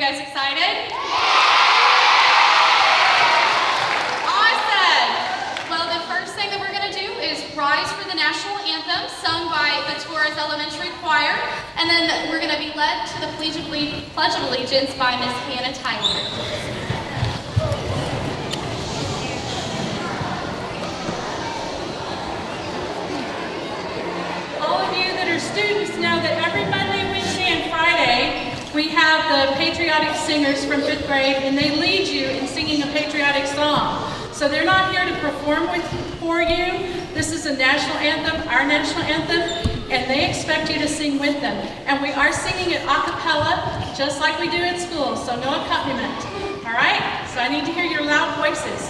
guys excited? Awesome! Well, the first thing that we're going to do is rise for the national anthem sung by the Torres Elementary Choir, and then we're going to be led to the Pledge of Allegiance by Miss Hannah Tyler. Students know that every Monday, Wednesday, and Friday we have the patriotic singers from 5th grade, and they lead you in singing a patriotic song. So they're not here to perform for you. This is a national anthem, our national anthem, and they expect you to sing with them. And we are singing it a cappella, just like we do at school, so no accompaniment. All right? So I need to hear your loud voices.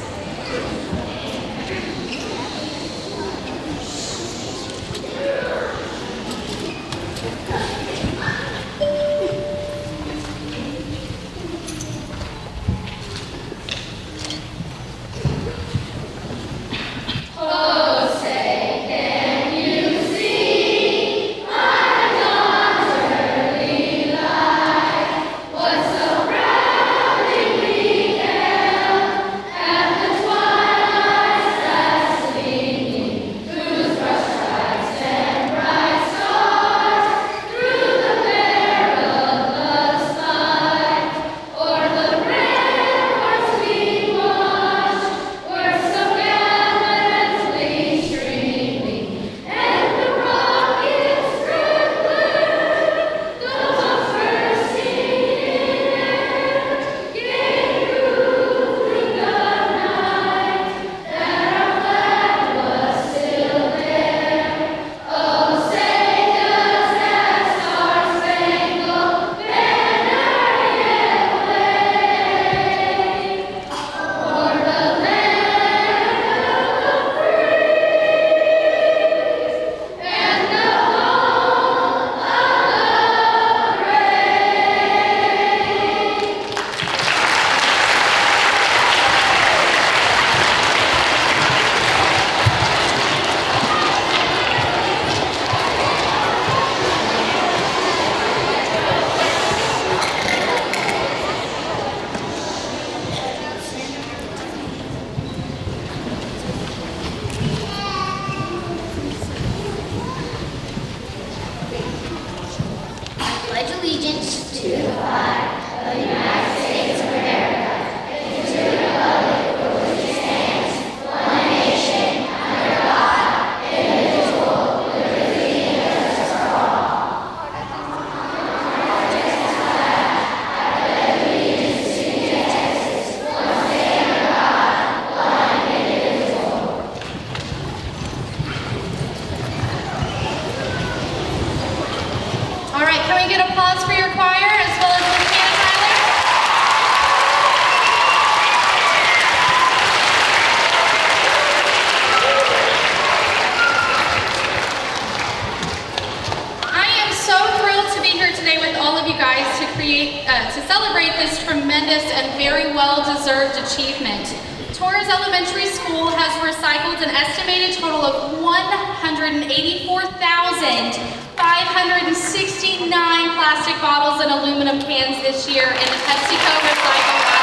To celebrate this tremendous and very well-deserved achievement. Torres Elementary School has recycled an estimated total of 184,569 plastic bottles and aluminum cans this year in the Pepsico recycle route.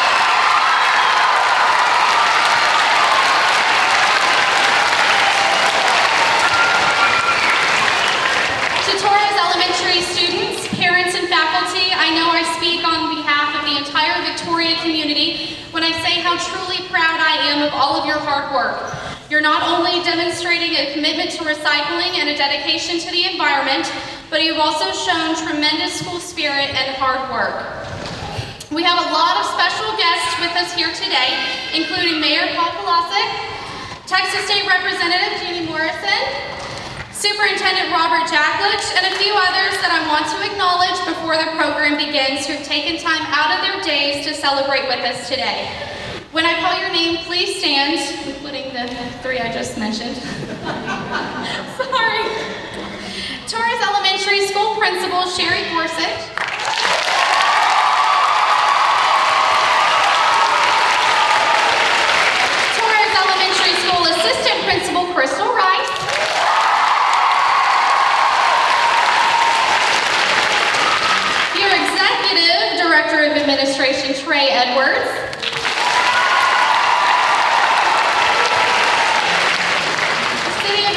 To Torres Elementary students, parents, and faculty, I know I speak on behalf of the entire Victoria community when I say how truly proud I am of all of your hard work. You're not only demonstrating a commitment to recycling and a dedication to the environment, but you've also shown tremendous school spirit and hard work. We have a lot of special guests with us here today, including Mayor Paul Kolosik, Texas State Representative Jeannie Morrison, Superintendent Robert Jacklich, and a few others that I want to acknowledge before the program begins who have taken time out of their days to celebrate with us today. When I call your name, please stand, including the three I just mentioned. Sorry. Torres Elementary School Principal Sherry Gorsuch. Torres Elementary School Assistant Principal Crystal Rice. Your Executive Director of Administration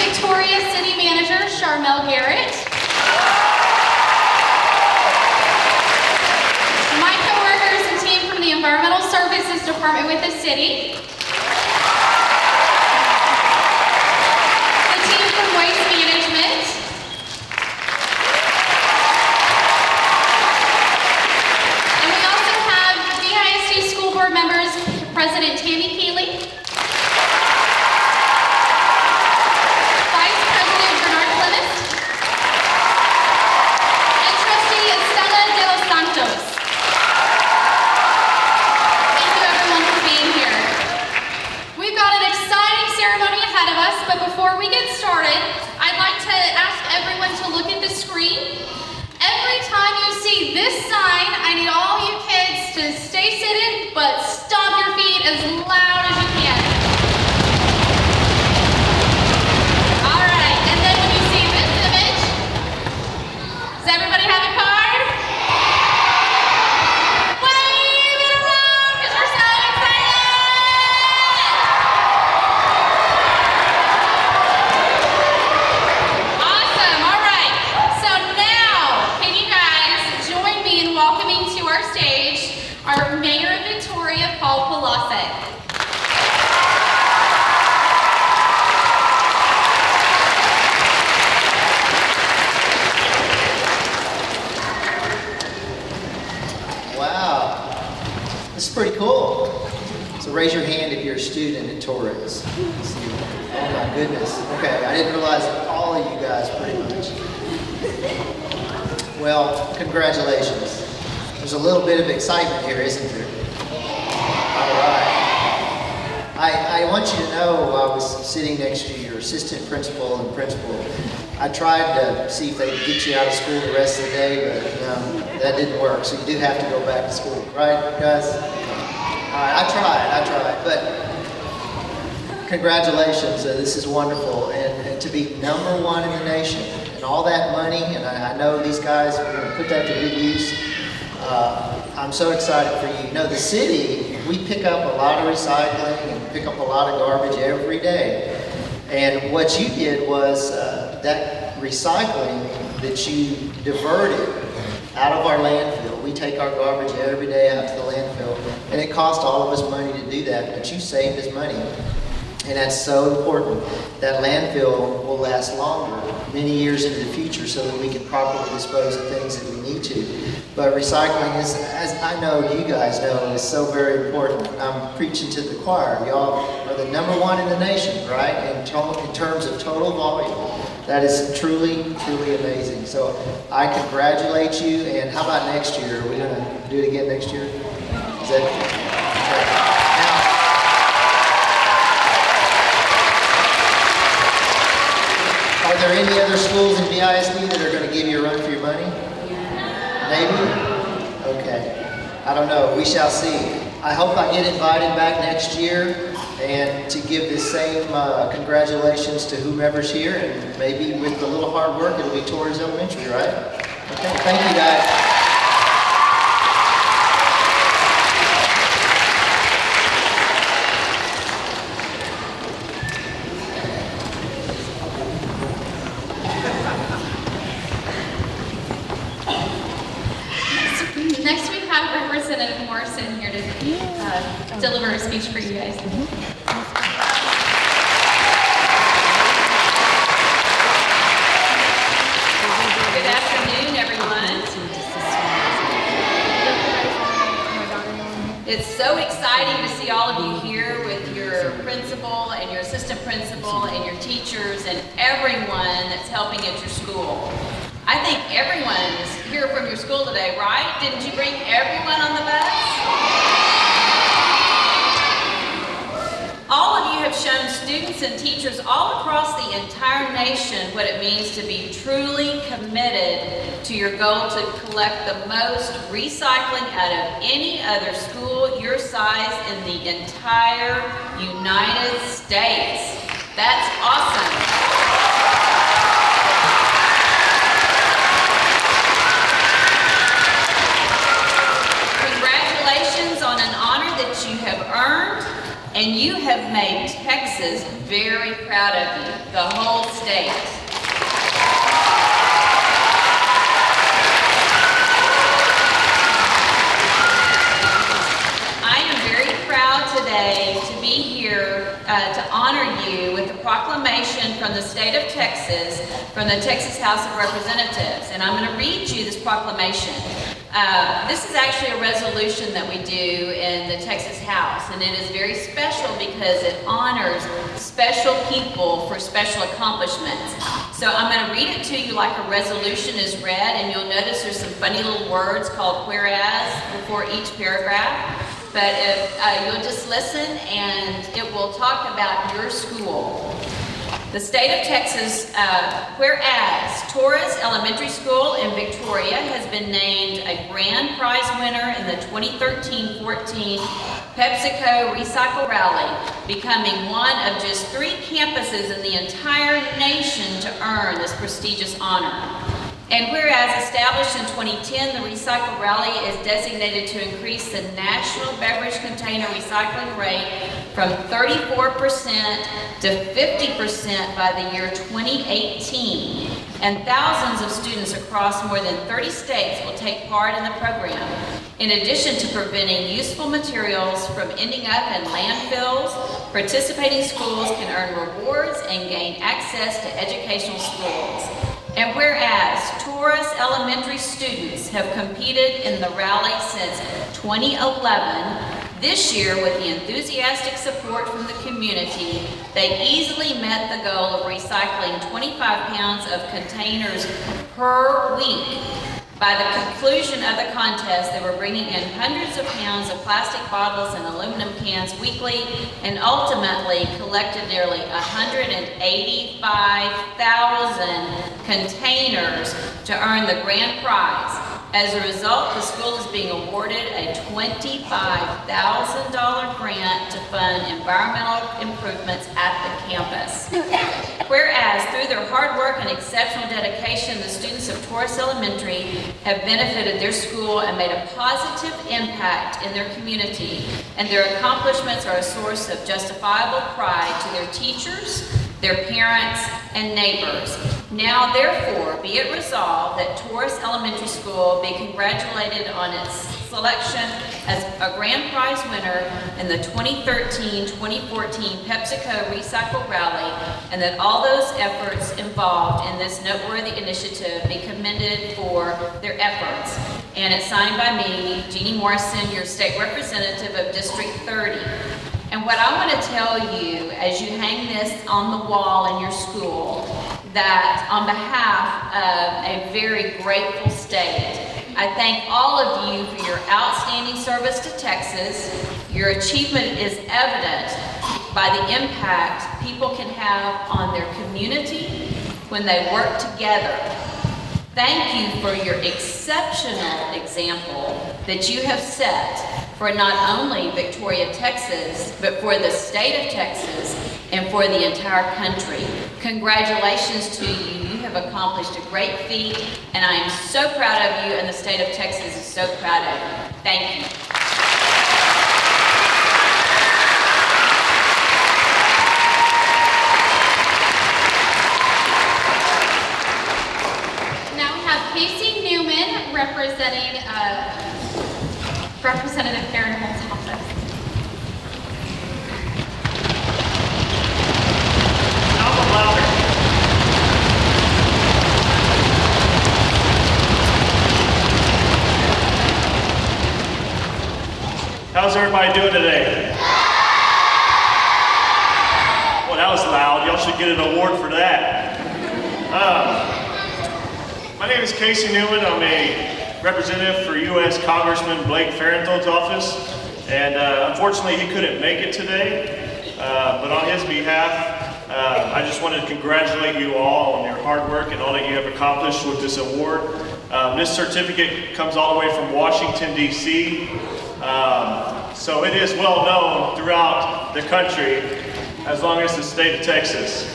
Victoria City Manager, Charmel Garrett. My coworkers and team from the Environmental Services Department with the city. The team from Waste Management. And we also have VISD School Board members, President Tammy Keeley, Vice President Bernard Clemens, and Trustee Estela de los Santos. Thank you everyone for being here. We've got an exciting ceremony ahead of us, but before we get started, I'd like to ask everyone to look at the screen. Every time you see this sign, I need all you kids to stay seated, but stomp your feet as loud as you can. All right, and then when you see this image, does everybody have a card? Wave it around, because we're so excited! Awesome, all right. So now, can you guys join me in welcoming to our stage our Mayor of Victoria, Paul Polasek. Wow, this is pretty cool. So raise your hand if you're a student at Torres. Oh my goodness. Okay, I didn't realize all of you guys pretty much. Well, congratulations. There's a little bit of excitement here, isn't there? All right. I want you to know I was sitting next to your assistant principal and principal. I tried to see if they'd get you out of school the rest of the day, but no, that didn't work. So you do have to go back to school, right, guys? All right, I tried, but congratulations. This is wonderful, and to be #1 in the nation, and all that money, and I know these guys are going to put that to good use. I'm so excited for you. You know, the city, we pick up a lot of recycling and pick up a lot of garbage every day. And what you did was that recycling that you diverted out of our landfill. We take our garbage every day out to the landfill, and it cost all of us money to do that, but you saved us money. And that's so important. That landfill will last longer, many years into the future, so that we can properly dispose of things that we need to. But recycling is, as I know you guys know, is so very important. I'm preaching to the choir. Y'all are the #1 in the nation, right? In terms of total volume. That is truly, truly amazing. So I congratulate you. And how about next year? Are we going to do it again next year? Is that okay? Are there any other schools in VISD that are going to give you a run for your money? Maybe? Okay. I don't know. We shall see. I hope I get invited back next year and to give the same congratulations to whomever's here, and maybe with a little hard work it'll be Torres Elementary, right? Okay. Thank you, guys. Next we have Representative Morrison here to deliver a speech for you guys. Good afternoon, everyone. It's so exciting to see all of you here with your principal and your assistant principal and your teachers and everyone that's helping at your school. I think everyone is here from your school today, right? Didn't you bring everyone on the bus? All of you have shown students and teachers all across the entire nation what it means to be truly committed to your goal to collect the most recycling out of any other school your size in the entire United States. That's awesome. On an honor that you have earned, and you have made Texas very proud of you, the whole state. I am very proud today to be here to honor you with a proclamation from the state of Texas, from the Texas House of Representatives. And I'm going to read you this proclamation. This is actually a resolution that we do in the Texas House, and it is very special because it honors special people for special accomplishments. So I'm going to read it to you like a resolution is read, and you'll notice there's some funny little words called whereas before each paragraph. But if you'll just listen, and it will talk about your school. The state of Texas, whereas Torres Elementary School in Victoria has been named a grand prize winner in the 2013-14 Pepsico Recycle Rally, becoming one of just 3 campuses in the entire nation to earn this prestigious honor. And whereas established in 2010, the Recycle Rally is designated to increase the national beverage container recycling rate from 34% to 50% by the year 2018. And thousands of students across more than 30 states will take part in the program. In addition to preventing useful materials from ending up in landfills, participating schools can earn rewards and gain access to educational schools. And whereas Torres Elementary students have competed in the rally since 2011, this year, with the enthusiastic support from the community, they easily met the goal of recycling 25 pounds of containers per week. By the conclusion of the contest, they were bringing in hundreds of pounds of plastic bottles and aluminum cans weekly, and ultimately collected nearly 185,000 containers to earn the grand prize. As a result, the school is being awarded a $25,000 grant to fund environmental improvements at the campus. Whereas, through their hard work and exceptional dedication, the students of Torres Elementary have benefited their school and made a positive impact in their community, and their accomplishments are a source of justifiable pride to their teachers, their parents, and neighbors. Now, therefore, be it resolved that Torres Elementary School be congratulated on its selection as a grand prize winner in the 2013-2014 Pepsico Recycle Rally, and that all those efforts involved in this noteworthy initiative be commended for their efforts. And it's signed by me, Jeannie Morrison, your state representative of District 30. And what I want to tell you as you hang this on the wall in your school, that on behalf of a very grateful state, I thank all of you for your outstanding service to Texas. Your achievement is evident by the impact people can have on their community when they work together. Thank you for your exceptional example that you have set for not only Victoria, Texas, but for the state of Texas and for the entire country. Congratulations to you. You have accomplished a great feat, and I am so proud of you, and the state of Texas is so proud of you. Thank you. Now we have Casey Newman representing Representative Farrenholt's office. How's everybody doing today? Well, that was loud. Y'all should get an award for that. My name is Casey Newman. I'm a representative for U.S. Congressman Blake Farenthold's office, and unfortunately he couldn't make it today, but on his behalf, I just wanted to congratulate you all on your hard work and all that you have accomplished with this award. This certificate comes all the way from Washington, D.C., so it is well known throughout the country, as long as the state of Texas.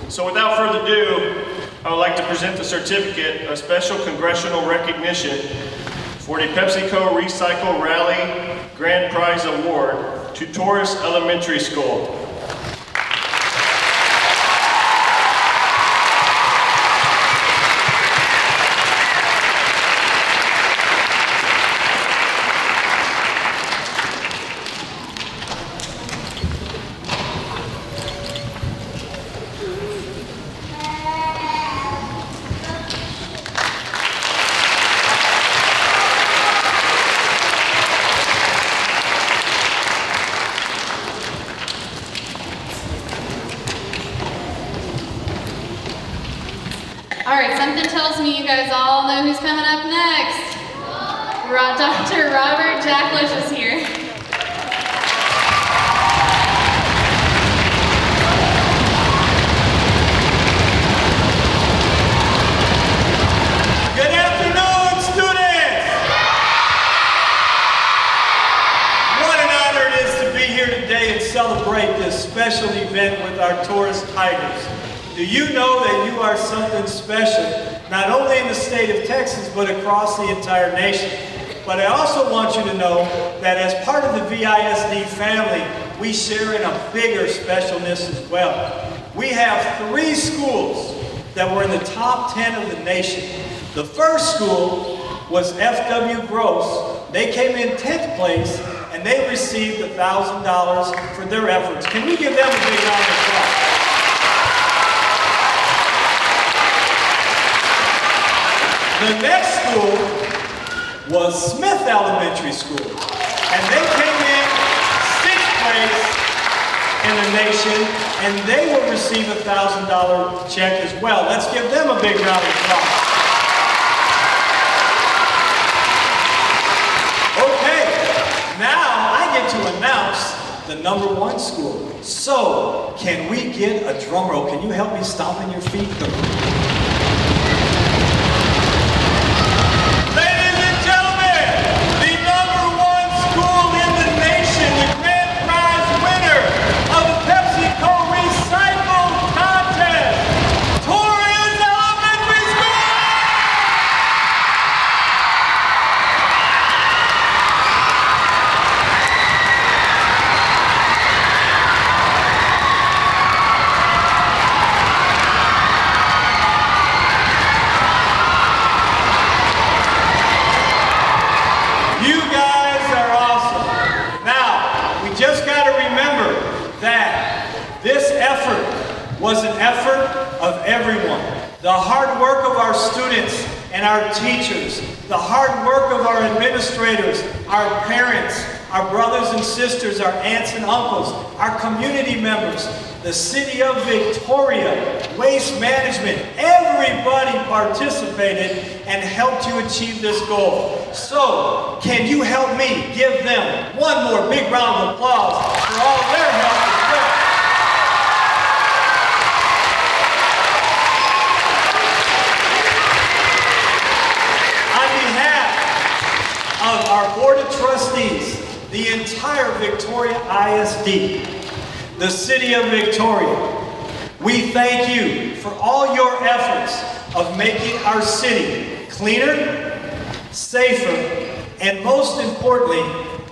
So without further ado, I would like to present the certificate of special congressional recognition for the Pepsico Recycle Rally Grand Prize Award to Torres Elementary School. All right, something tells me you guys all know who's coming up next. Dr. Robert Jacklish is here. Good afternoon, students! What an honor it is to be here today and celebrate this special event with our Taurus Tigers. Do you know that you are something special, not only in the state of Texas, but across the entire nation? But I also want you to know that as part of the VISD family, we share in a bigger specialness as well. We have 3 schools that were in the top 10 of the nation. The first school was F.W. Gross. They came in 10th place, and they received $1,000 for their efforts. Can we give them a big round of applause? The next school was Smith Elementary School, and they came in 6th place in the nation, and they will receive a $1,000 check as well. Let's give them a big round of applause. Okay, now I get to announce the #1 school. So, can we get a drum roll? Can you help me stomp in your feet? Was an effort of everyone. The hard work of our students and our teachers, the hard work of our administrators, our parents, our brothers and sisters, our aunts and uncles, our community members, the city of Victoria, waste management, everybody participated and helped you achieve this goal. So, can you help me give them one more big round of applause for all their help as well? Of our Board of Trustees, the entire Victoria ISD, the City of Victoria, we thank you for all your efforts of making our city cleaner, safer, and most importantly,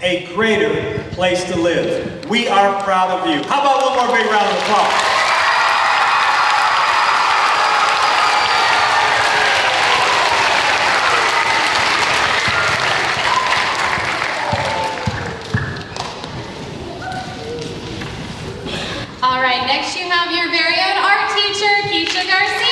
a greater place to live. We are proud of you. How about one more big round of applause? All right, next you have your very own art teacher, Keisha Garcia.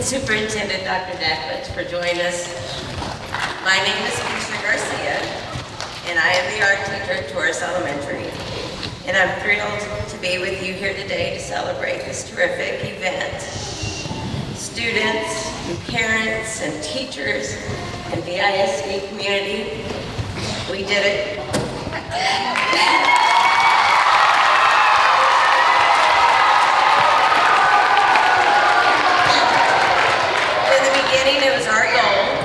Superintendent Dr. Jacklish for joining us. My name is Keisha Garcia, and I am the art teacher at Torres Elementary. And I'm thrilled to be with you here today to celebrate this terrific event. Students, and parents, and teachers, and the ISD community, we did it. In the beginning, it was our goal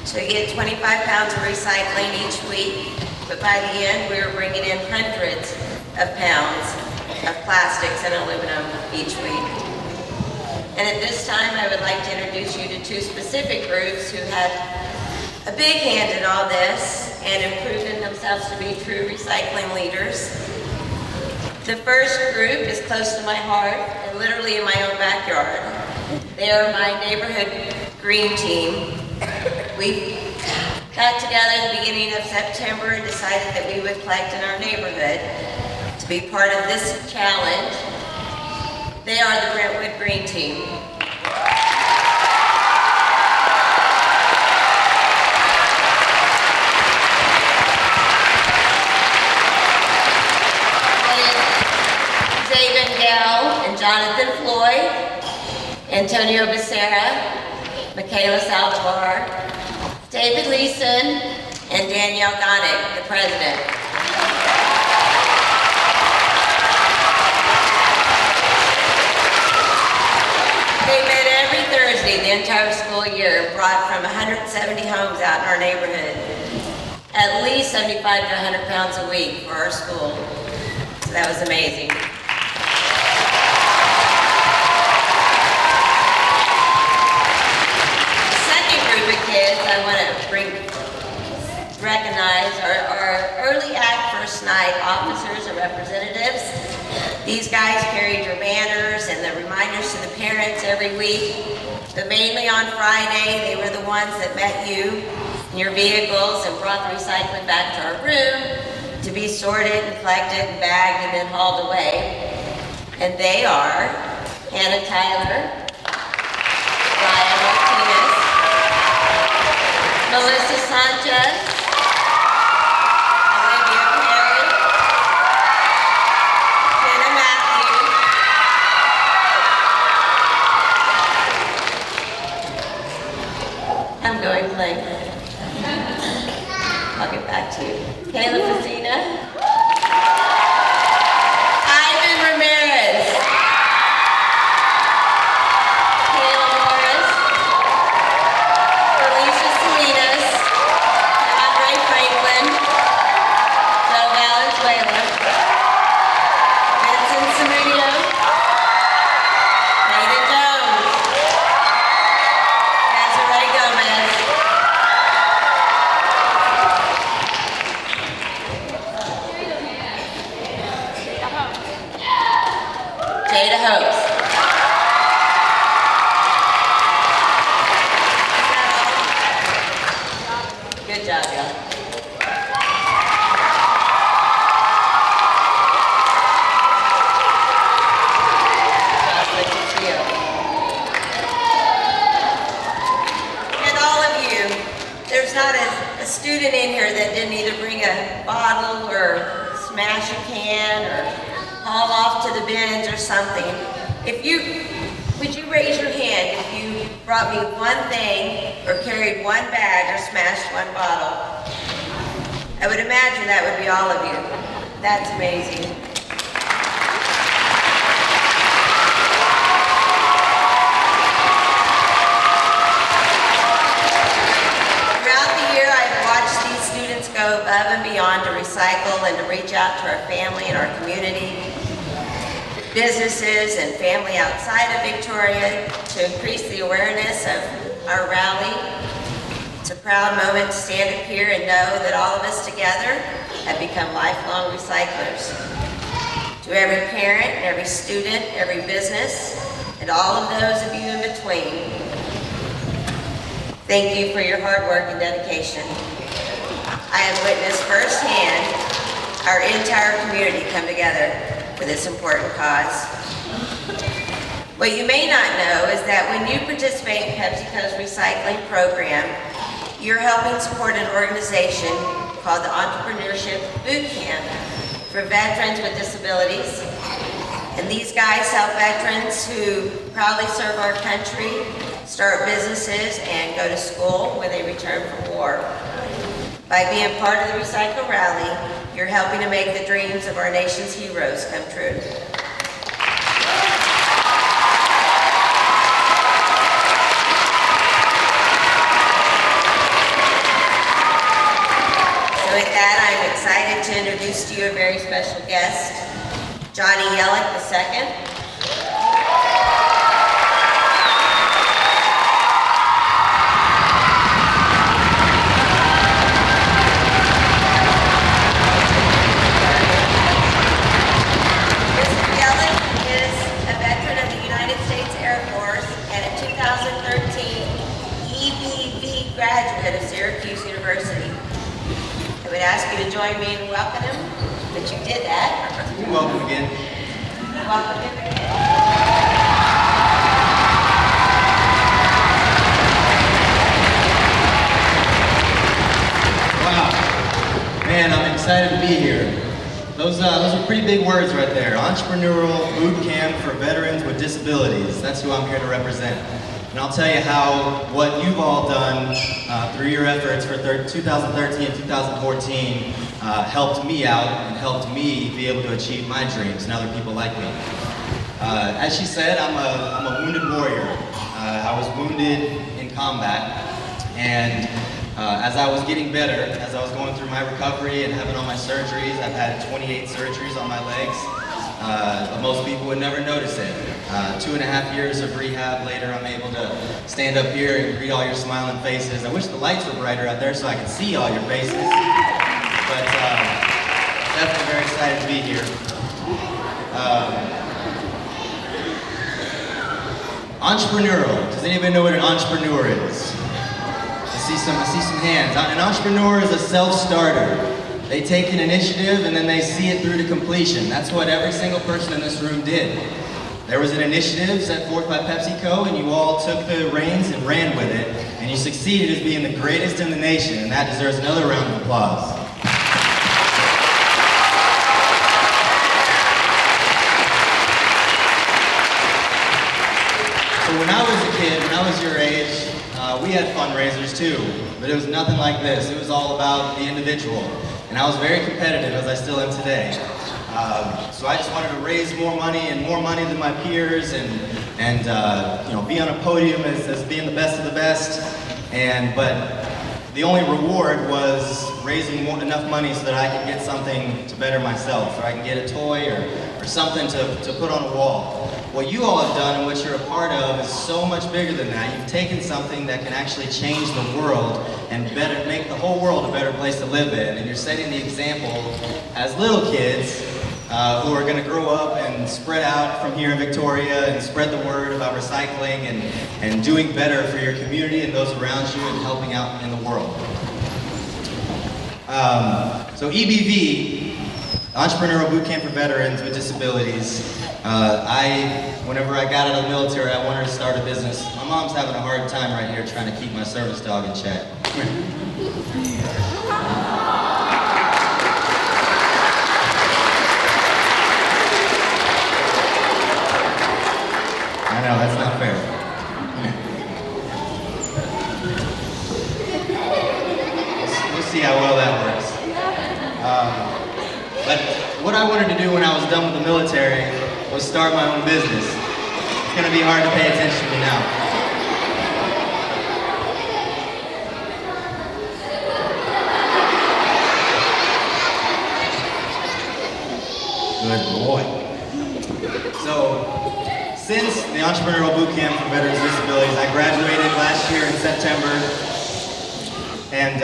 to get 25 pounds of recycling each week, but by the end, we were bringing in hundreds of pounds of plastics and aluminum each week. And at this time, I would like to introduce you to two specific groups who had a big hand in all this and have proven themselves to be true recycling leaders. The first group is close to my heart and literally in my own backyard. They are my neighborhood green team. We got together at the beginning of September and decided that we would collect in our neighborhood to be part of this challenge. They are the Brentwood Green Team. David Gell and Jonathan Floyd, Antonio Becerra, Michaela Saldivar, David Leeson, and Danielle Gonick, the president. They met every Thursday the entire school year and brought from 170 homes out in our neighborhood at least 75 to 100 pounds a week for our school. So that was amazing. Kids, I want to recognize our early act first night officers and representatives. These guys carried your banners and the reminders to the parents every week, but mainly on Friday, they were the ones that met you in your vehicles and brought the recycling back to our room to be sorted and collected and bagged and then hauled away. And they are Hannah Tyler, Ryan Martinez, Melissa Sanchez, Olivia Perry, Jenna Matthews, I'm going blank. I'll get back to you. Kayla Facina, Ivan Ramirez, Kayla Morris, Alicia Salinas, Andre Franklin, Joe Valenzuela, Vincent Samudio, Hayden Jones, Desiree Gomez, Jada Hopes. Good job, y'all. And all of you, there's not a student in here that didn't either bring a bottle or smash a can or haul off to the bins or something. Would you raise your hand if you brought me one thing or carried one bag or smashed one bottle? I would imagine that would be all of you. That's amazing. Throughout the year, I've watched these students go above and beyond to recycle and to reach out to our family and our community, businesses and family outside of Victoria to increase the awareness of our rally. It's a proud moment to stand up here and know that all of us together have become lifelong recyclers. To every parent, every student, every business, and all of those of you in between, thank you for your hard work and dedication. I have witnessed firsthand our entire community come together for this important cause. What you may not know is that when you participate in Pepsico's recycling program, You're helping support an organization called the Entrepreneurship Boot Camp for veterans with disabilities. And these guys help veterans who proudly serve our country start businesses and go to school when they return from war. By being part of the Recycle Rally, you're helping to make the dreams of our nation's heroes come true. So with that, I'm excited to introduce to you a very special guest, Johnny Yellick II. Graduate of Syracuse University. I would ask you to join me in welcoming him, but you did that. You're welcome again. Welcome him again. Wow. Man, I'm excited to be here. Those are pretty big words right there. Entrepreneurial Boot Camp for Veterans with Disabilities. That's who I'm here to represent. And I'll tell you how what you've all done through your efforts for 2013 and 2014 helped me out and helped me be able to achieve my dreams and other people like me. As she said, I'm a wounded warrior. I was wounded in combat, and as I was getting better, as I was going through my recovery and having all my surgeries, I've had 28 surgeries on my legs. Most people would never notice it. 2.5 years of rehab later, I'm able to stand up here and greet all your smiling faces. I wish the lights were brighter out there so I could see all your faces. But definitely very excited to be here. Entrepreneurial. Does anybody know what an entrepreneur is? I see some hands. An entrepreneur is a self-starter. They take an initiative and then they see it through to completion. That's what every single person in this room did. There was an initiative set forth by Pepsico, and you all took the reins and ran with it, and you succeeded as being the greatest in the nation, and that deserves another round of applause. So when I was a kid, when I was your age, we had fundraisers too, but it was nothing like this. It was all about the individual. And I was very competitive, as I still am today. So I just wanted to raise more money and more money than my peers, and be on a podium as being the best of the best. But the only reward was raising enough money so that I could get something to better myself, or I can get a toy or something to put on a wall. What you all have done and what you're a part of is so much bigger than that. You've taken something that can actually change the world and make the whole world a better place to live in. And you're setting the example as little kids who are going to grow up and spread out from here in Victoria and spread the word about recycling and doing better for your community and those around you and helping out in the world. So EBV, Entrepreneurial Boot Camp for Veterans with Disabilities. Whenever I got out of the military, I wanted to start a business. My mom's having a hard time right here trying to keep my service dog in check. I know, that's not fair. We'll see how well that works. But what I wanted to do when I was done with the military was start my own business. It's going to be hard to pay attention to me now. Good boy. So, since the Entrepreneurial Boot Camp for Veterans with Disabilities, I graduated last year in September, and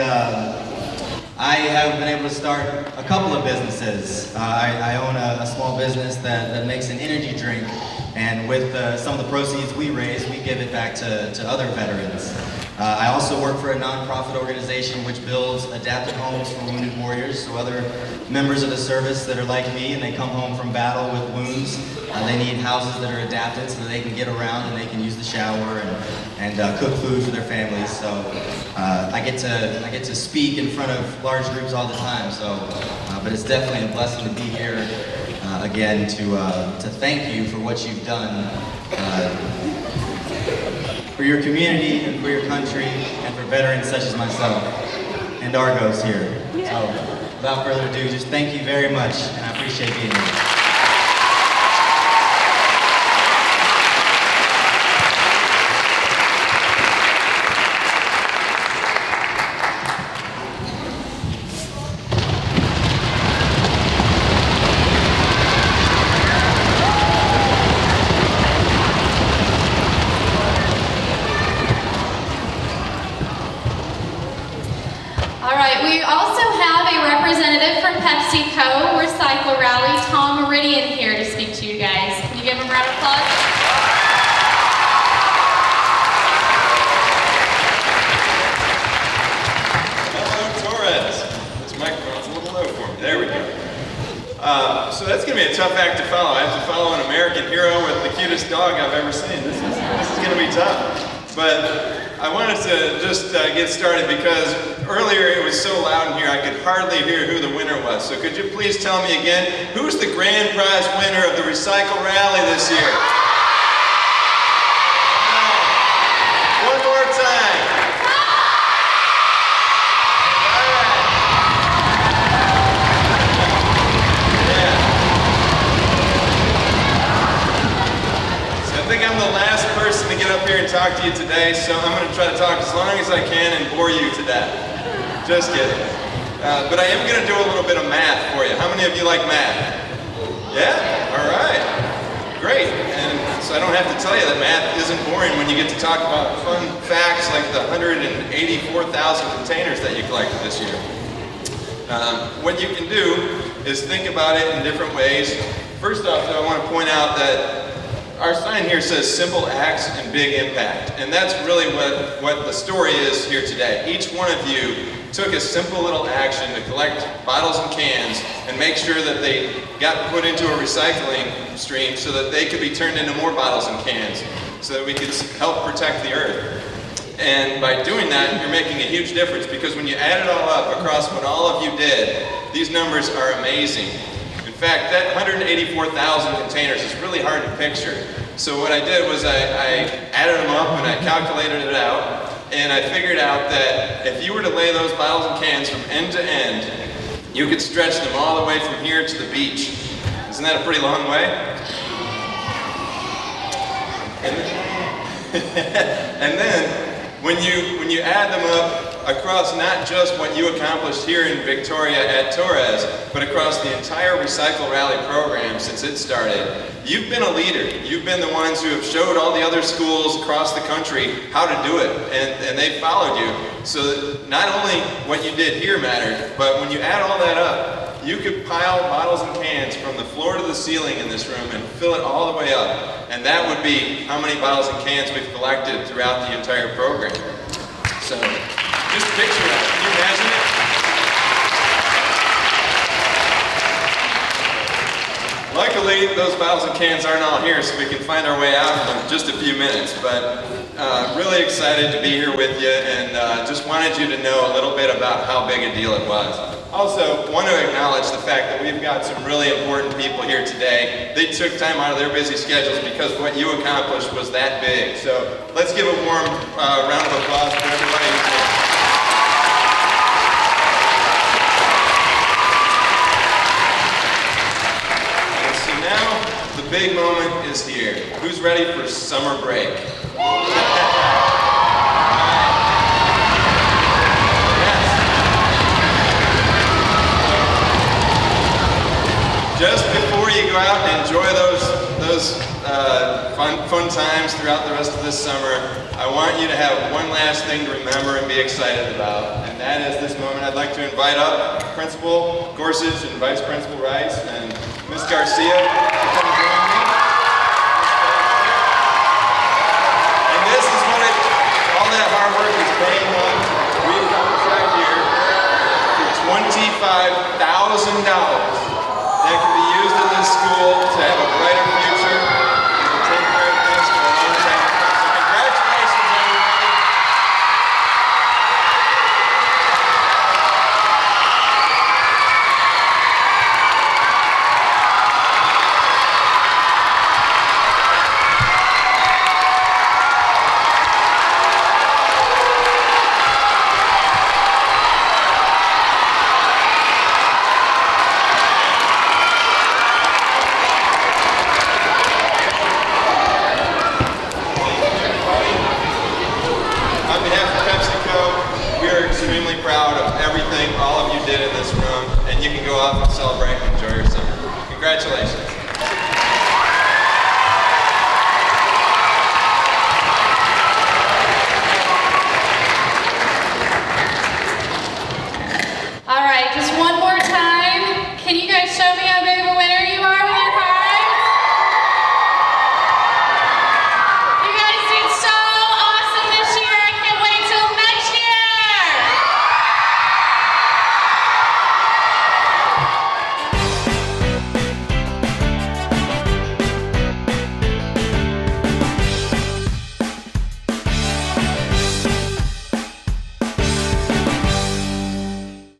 I have been able to start a couple of businesses. I own a small business that makes an energy drink, and with some of the proceeds we raise, we give it back to other veterans. I also work for a nonprofit organization which builds adapted homes for wounded warriors, so other members of the service that are like me and they come home from battle with wounds, they need houses that are adapted so that they can get around and they can use the shower and cook food for their families. So I get to speak in front of large groups all the time. So, but it's definitely a blessing to be here again to thank you for what you've done. For your community and for your country and for veterans such as myself and Argos here. So without further ado, just thank you very much and I appreciate being here. All right, we also have a representative from Pepsico Recycle Rally, Tom Meridian, here to speak to you guys. Can you give him a round of applause? Hello, Torres. This microphone's a little low for me. There we go. So that's going to be a tough act to follow. I have to follow an American hero with the cutest dog I've ever seen. This is going to be tough. But I wanted to just get started because earlier it was so loud in here I could hardly hear who the winner was. So could you please tell me again, who's the grand prize winner of the Recycle Rally this year? One more time. All right. Yeah. So I think I'm the last person to get up here and talk to you today, so I'm going to try to talk as long as I can and bore you to death. Just kidding. But I am going to do a little bit of math for you. How many of you like math? Yeah? All right. Great. And so I don't have to tell you that math isn't boring when you get to talk about fun facts like the 184,000 containers that you collected this year. What you can do is think about it in different ways. First off, though, I want to point out that our sign here says simple acts and big impact. And that's really what the story is here today. Each one of you took a simple little action to collect bottles and cans and make sure that they got put into a recycling stream so that they could be turned into more bottles and cans so that we could help protect the earth. And by doing that, you're making a huge difference because when you add it all up across what all of you did, these numbers are amazing. In fact, that 184,000 containers is really hard to picture. So what I did was I added them up and I calculated it out, and I figured out that if you were to lay those bottles and cans from end to end, you could stretch them all the way from here to the beach. Isn't that a pretty long way? And then when you add them up across not just what you accomplished here in Victoria at Torres, but across the entire Recycle Rally program since it started, you've been a leader. You've been the ones who have showed all the other schools across the country how to do it, and they followed you. So not only what you did here mattered, but when you add all that up, you could pile bottles and cans from the floor to the ceiling in this room and fill it all the way up. And that would be how many bottles and cans we've collected throughout the entire program. So just picture that. Can you imagine it? Luckily, those bottles and cans aren't all here, so we can find our way out in just a few minutes. But really excited to be here with you, and just wanted you to know a little bit about how big a deal it was. Also, want to acknowledge the fact that we've got some really important people here today. They took time out of their busy schedules because what you accomplished was that big. So let's give a warm round of applause for everybody who's here. And so now, the big moment is here. Who's ready for summer break? Just before you go out and enjoy those fun times throughout the rest of this summer, I want you to have one last thing to remember and be excited about, and that is this moment. I'd like to invite up Principal Gorsuch and Vice Principal Rice and Ms. Garcia to come join me. And this is what all that hard work is off and celebrate and enjoy your summer. Congratulations.